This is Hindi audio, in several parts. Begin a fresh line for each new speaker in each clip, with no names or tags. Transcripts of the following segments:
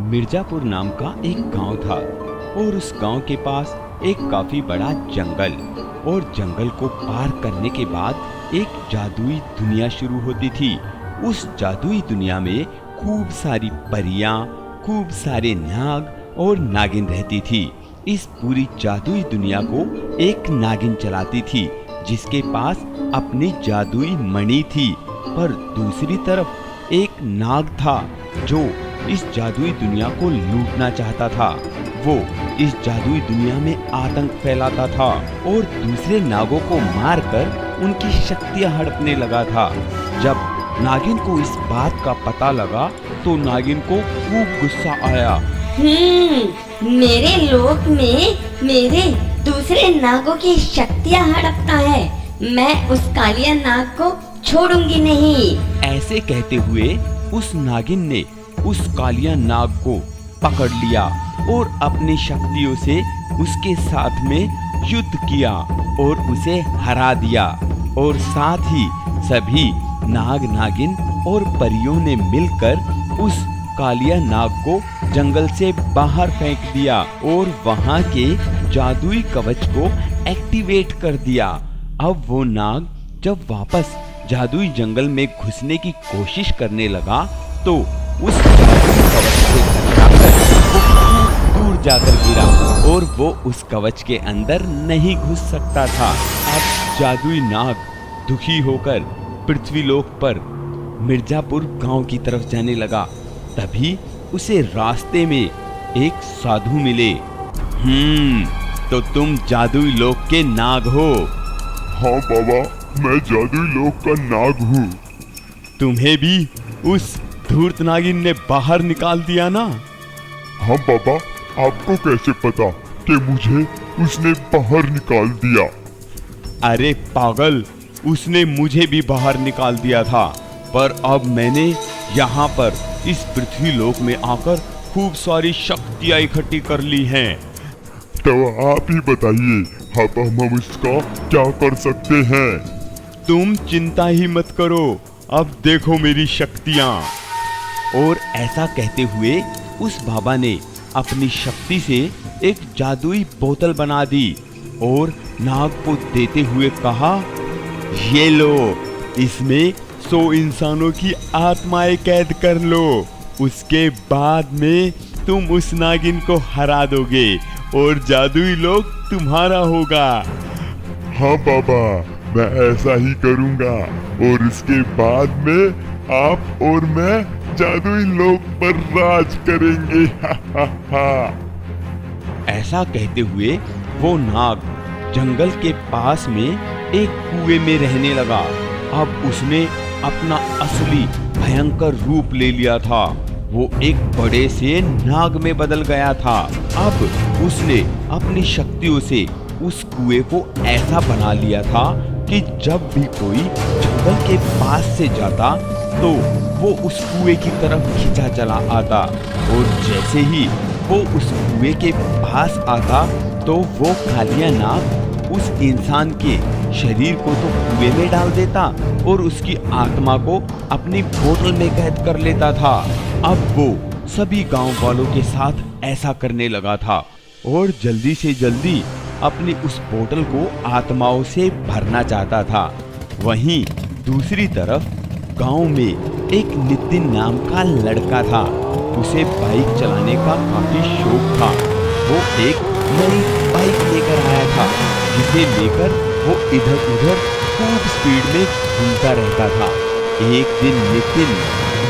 मिर्जापुर नाम का एक गांव था और उस गांव के पास एक काफी बड़ा जंगल और जंगल को पार करने के बाद एक जादुई दुनिया शुरू होती थी। उस जादुई दुनिया में खूब सारी परियां, खूब सारे नाग और नागिन रहती थी। इस पूरी जादुई दुनिया को एक नागिन चलाती थी जिसके पास अपनी जादुई मणि थी। पर दूसरी तरफ एक नाग था जो इस जादुई दुनिया को लूटना चाहता था। वो इस जादुई दुनिया में आतंक फैलाता था और दूसरे नागों को मारकर उनकी शक्तियां हड़पने लगा था। जब नागिन को इस बात का पता लगा तो नागिन को खूब गुस्सा आया।
मेरे लोक में मेरे दूसरे नागों की शक्तियां हड़पता है, मैं उस कालिया नाग को छोड़ूंगी नहीं।
ऐसे कहते हुए उस नागिन ने उस कालिया नाग को पकड़ लिया और अपनी शक्तियों से उसके साथ में युद्ध किया और उसे हरा दिया। और साथ ही सभी नाग नागिन और परियों ने मिलकर उस कालिया नाग को जंगल से बाहर फेंक दिया और वहां के जादुई कवच को एक्टिवेट कर दिया। अब वो नाग जब वापस जादुई जंगल में घुसने की कोशिश करने लगा तो उस जादुई कवच से टकराकर वो दूर जाकर गिरा और वो उस कवच के अंदर नहीं घुस सकता था। अब जादुई नाग दुखी होकर पृथ्वीलोक पर मिर्जापुर गांव की तरफ जाने लगा। तभी उसे रास्ते में एक साधु मिले। तो तुम जादुई लोक के नाग हो?
हाँ बाबा, मैं जादुई लोक का नाग हूँ।
तुम्हें भी उस धूर्त नागिन ने बाहर निकाल दिया ना?
हाँ बाबा, आपको कैसे पता कि मुझे उसने बाहर निकाल दिया?
अरे पागल, उसने मुझे भी बाहर निकाल दिया था, पर अब मैंने यहाँ पर इस पृथ्वी लोक में आकर खूब सारी शक्तियाँ इकट्ठी कर ली हैं।
तो आप ही बताइए, अब हम इसका क्या कर सकते हैं?
तुम चिंता ही मत करो, अब देखो मेरी शक्तियाँ। और ऐसा कहते हुए उस बाबा ने अपनी शक्ति से एक जादुई बोतल बना दी और नाग को देते हुए कहा, ये लो, इसमें 100 इंसानों की आत्माएं कैद कर लो। उसके बाद में तुम उस नागिन को हरा दोगे और जादुई लोक तुम्हारा होगा।
हाँ बाबा, मैं ऐसा ही करूँगा और इसके बाद में आप और मैं जादुई लोक पर राज करेंगे।
ऐसा कहते हुए वो नाग जंगल के पास में एक कुएं में रहने लगा। अब उसने अपना असली भयंकर रूप ले लिया था। वो एक बड़े से नाग में बदल गया था। अब उसने अपनी शक्तियों से उस कुएं को ऐसा बना लिया था कि जब भी कोई जंगल के पास से जाता तो वो उस कुएं की तरफ खिंचा चला आता और जैसे ही वो उस कुएं के पास आता तो वो कालिया नाग उस इंसान के शरीर को तो कुएं में डाल देता और उसकी आत्मा को अपनी बोतल में कैद कर लेता था। अब वो सभी गांव वालों के साथ ऐसा करने लगा था और जल्दी से जल्दी अपनी उस बोतल को आत्माओं से भरना चाहता था। वहीं दूसरी तरफ गांव में एक नितिन नाम का लड़का था। उसे बाइक चलाने का काफी शौक था। वो एक नई बाइक लेकर आया था जिसे लेकर वो इधर उधर खूब स्पीड में घूमता रहता था। एक दिन नितिन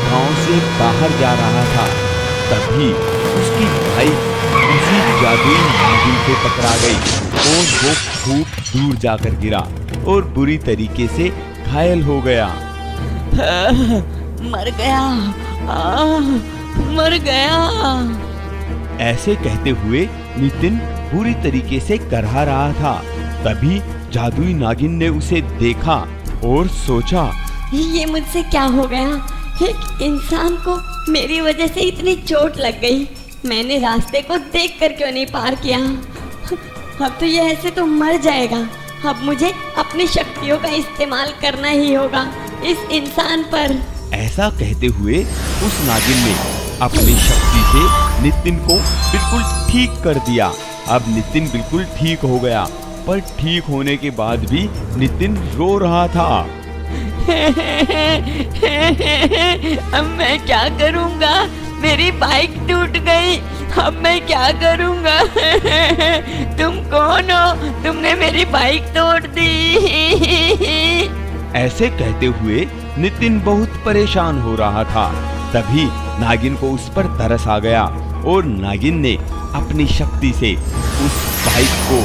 गांव से बाहर जा रहा था, तभी उसकी बाइक उसी जादुई नागिन से टकरा गई और वो खूब दूर जाकर गिरा और बुरी तरीके से घायल हो गया।
मर गया, मर गया।
ऐसे कहते हुए नितिन बुरी तरीके से करहा रहा था। तभी जादुई नागिन ने उसे देखा और सोचा,
ये मुझसे क्या हो गया? एक इंसान को मेरी वजह से इतनी चोट लग गई। मैंने रास्ते को देखकर क्यों नहीं पार किया? अब तो ये ऐसे तो मर जाएगा। अब मुझे अपनी शक्तियों का इस्तेमाल करना ही होगा इस इंसान पर।
ऐसा कहते हुए उस नागिन ने अपनी शक्ति से नितिन को बिल्कुल ठीक कर दिया। अब नितिन बिल्कुल ठीक हो गया, पर ठीक होने के बाद भी नितिन रो रहा था।
अब मैं क्या करूंगा, मेरी बाइक टूट गई, अब मैं क्या करूंगा। तुम कौन हो, तुमने मेरी बाइक तोड़ दी।
ऐसे कहते हुए नितिन बहुत परेशान हो रहा था। तभी नागिन को उस पर तरस आ गया और नागिन ने अपनी शक्ति से उस बाइक को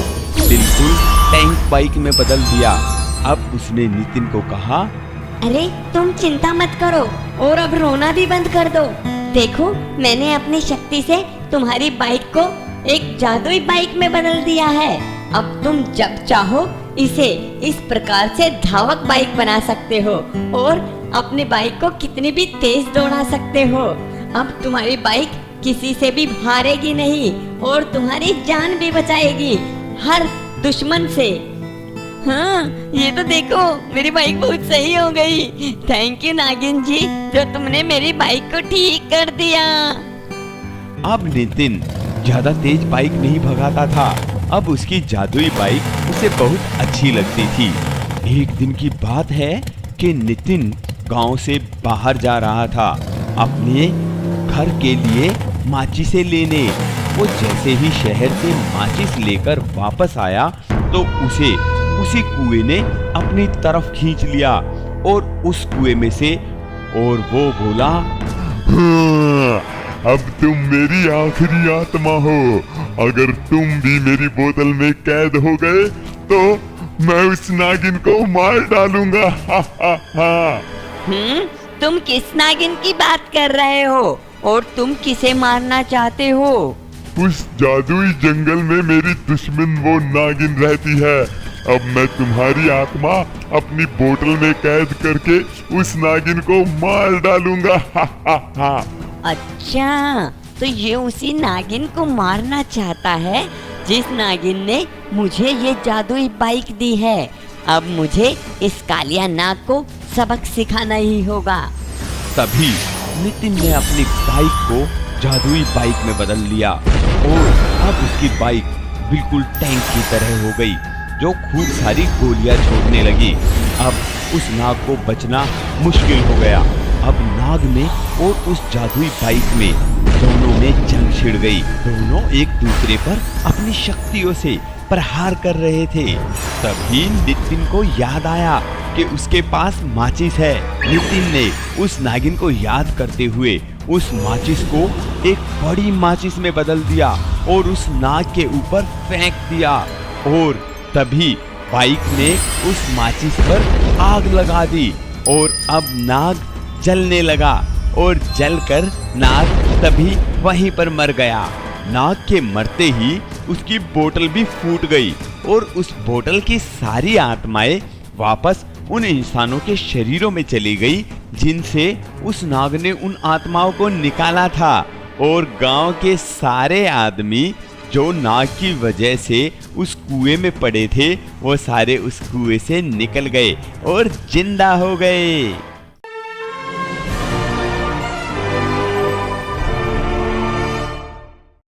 बिल्कुल टैंक बाइक में बदल दिया। अब उसने नितिन को कहा,
अरे तुम चिंता मत करो और अब रोना भी बंद कर दो। देखो, मैंने अपनी शक्ति से तुम्हारी बाइक को एक जादुई बाइक में बदल दिया है। अब तुम जब चाहो इसे इस प्रकार से धावक बाइक बना सकते हो और अपनी बाइक को कितनी भी तेज दौड़ा सकते हो। अब तुम्हारी बाइक किसी से भी हारेगी नहीं और तुम्हारी जान भी बचाएगी हर दुश्मन से। हाँ, ये तो देखो, मेरी बाइक बहुत सही हो गई। थैंक यू नागिन जी, जो तुमने मेरी बाइक को ठीक कर दिया।
अब नितिन ज्यादा तेज बाइक नहीं भगाता था। अब उसकी जादुई बाइक उसे बहुत अच्छी लगती थी। एक दिन की बात है कि नितिन गांव से बाहर जा रहा था अपने घर के लिए माचिसें लेने। वो जैसे ही शहर से माचिस लेकर वापस आया तो उसे उसी कुएं ने अपनी तरफ खींच लिया और उस कुएं में से, और वो बोला,
हाँ, अब तुम मेरी आखिरी आत्मा हो। अगर तुम भी मेरी बोतल में कैद हो गए तो मैं उस नागिन को मार डालूंगा। हा हा हा।
तुम किस नागिन की बात कर रहे हो और तुम किसे मारना चाहते हो?
उस जादुई जंगल में मेरी दुश्मन वो नागिन रहती है। अब मैं तुम्हारी आत्मा अपनी बोतल में कैद करके उस नागिन को मार डालूंगा। हा हा हा।
अच्छा, तो ये उसी नागिन को मारना चाहता है जिस नागिन ने मुझे ये जादुई बाइक दी है। अब मुझे इस कालिया नाग को सबक सिखाना ही होगा।
तभी नितिन ने अपनी बाइक को जादुई बाइक में बदल लिया और अब उसकी बाइक बिल्कुल टैंक की तरह हो गई, जो खूब सारी गोलियां छोड़ने लगी। अब उस नाग को बचना मुश्किल हो गया। अब नाग में और उस जादुई बाइक में दोनों में जंग छिड़ गई। दोनों एक दूसरे पर अपनी शक्तियों से प्रहार कर रहे थे। तभी नितिन को याद आया कि उसके पास माचिस है। नितिन ने उस नागिन को याद करते हुए उस माचिस को एक बड़ी माचिस में बदल दिया और उस नाग के ऊपर फेंक दिया, और तभी बाइक ने उस माचिस पर आग लगा दी और अब नाग जलने लगा और जलकर नाग तभी वहीं पर मर गया। नाग के मरते ही उसकी बोतल भी फूट गई और उस बोतल की सारी आत्माएं वापस उन इंसानों के शरीरों में चली गई जिनसे उस नाग ने उन आत्माओं को निकाला था, और गांव के सारे आदमी जो नाग की वजह से उस कुएं में पड़े थे वो सारे उस कुएं से निकल गए और जिंदा हो गए।